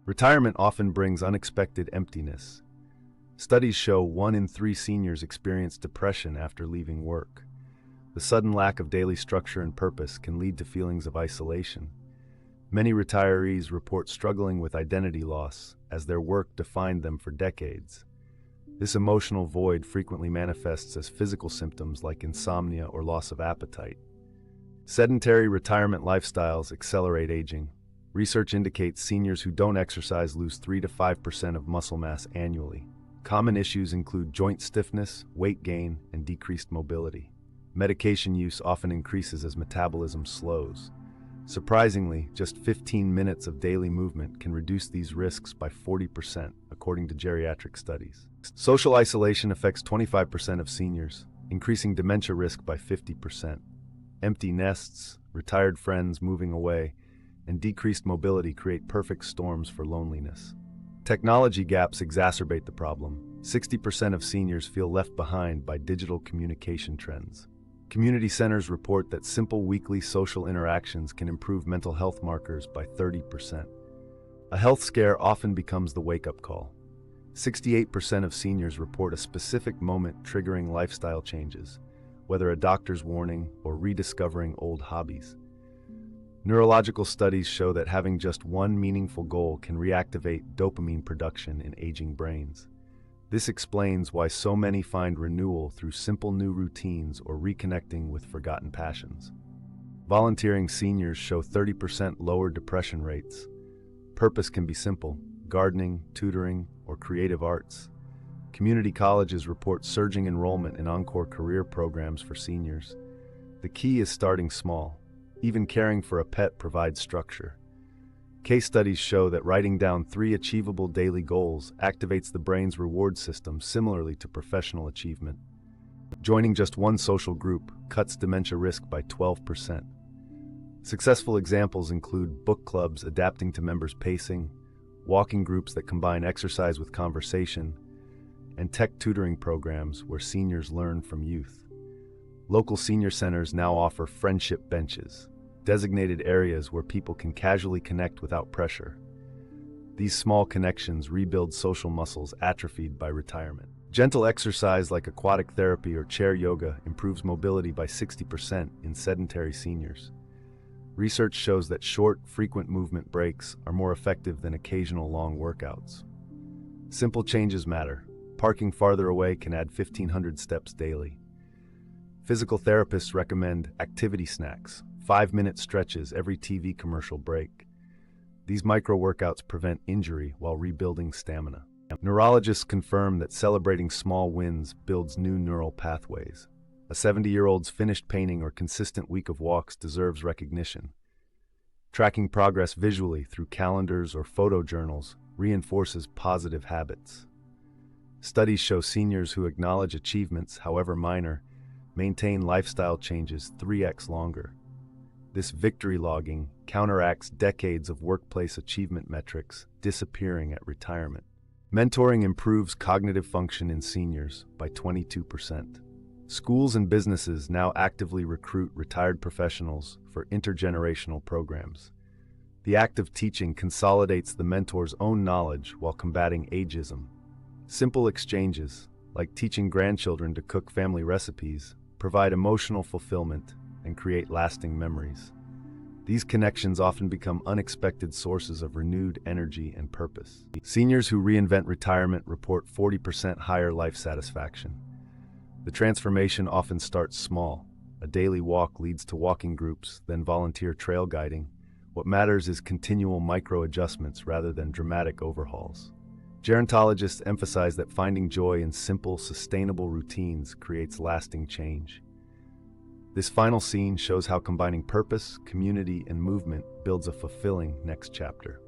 Retirement often brings unexpected emptiness. Studies show 1 in 3 seniors experience depression after leaving work. The sudden lack of daily structure and purpose can lead to feelings of isolation. Many retirees report struggling with identity loss, as their work defined them for decades. This emotional void frequently manifests as physical symptoms like insomnia or loss of appetite. Sedentary retirement lifestyles accelerate aging. Research indicates seniors who don't exercise lose 3 to 5% of muscle mass annually. Common issues include joint stiffness, weight gain, and decreased mobility. Medication use often increases as metabolism slows. Surprisingly, just 15 minutes of daily movement can reduce these risks by 40%, according to geriatric studies. Social isolation affects 25% of seniors, increasing dementia risk by 50%. Empty nests, retired friends moving away, and decreased mobility create perfect storms for loneliness. Technology gaps exacerbate the problem. 60% of seniors feel left behind by digital communication trends. Community centers report that simple weekly social interactions can improve mental health markers by 30%. A health scare often becomes the wake-up call. 68% of seniors report a specific moment triggering lifestyle changes, whether a doctor's warning or rediscovering old hobbies. Neurological studies show that having just one meaningful goal can reactivate dopamine production in aging brains. This explains why so many find renewal through simple new routines or reconnecting with forgotten passions. Volunteering seniors show 30% lower depression rates. Purpose can be simple: gardening, tutoring, or creative arts. Community colleges report surging enrollment in encore career programs for seniors. The key is starting small. Even caring for a pet provides structure. Case studies show that writing down 3 achievable daily goals activates the brain's reward system similarly to professional achievement. Joining just one social group cuts dementia risk by 12%. Successful examples include book clubs adapting to members' pacing, walking groups that combine exercise with conversation, and tech tutoring programs where seniors learn from youth. Local senior centers now offer friendship benches, designated areas where people can casually connect without pressure. These small connections rebuild social muscles atrophied by retirement. Gentle exercise like aquatic therapy or chair yoga improves mobility by 60% in sedentary seniors. Research shows that short, frequent movement breaks are more effective than occasional long workouts. Simple changes matter. Parking farther away can add 1,500 steps daily. Physical therapists recommend activity snacks, 5-minute stretches every TV commercial break. These micro-workouts prevent injury while rebuilding stamina. Neurologists confirm that celebrating small wins builds new neural pathways. A 70-year-old's finished painting or consistent week of walks deserves recognition. Tracking progress visually through calendars or photo journals reinforces positive habits. Studies show seniors who acknowledge achievements, however minor, maintain lifestyle changes 3x longer. This victory logging counteracts decades of workplace achievement metrics disappearing at retirement. Mentoring improves cognitive function in seniors by 22%. Schools and businesses now actively recruit retired professionals for intergenerational programs. The act of teaching consolidates the mentor's own knowledge while combating ageism. Simple exchanges, like teaching grandchildren to cook family recipes, provide emotional fulfillment and create lasting memories. These connections often become unexpected sources of renewed energy and purpose. Seniors who reinvent retirement report 40% higher life satisfaction. The transformation often starts small. A daily walk leads to walking groups, then volunteer trail guiding. What matters is continual micro-adjustments rather than dramatic overhauls. Gerontologists emphasize that finding joy in simple, sustainable routines creates lasting change. This final scene shows how combining purpose, community, and movement builds a fulfilling next chapter.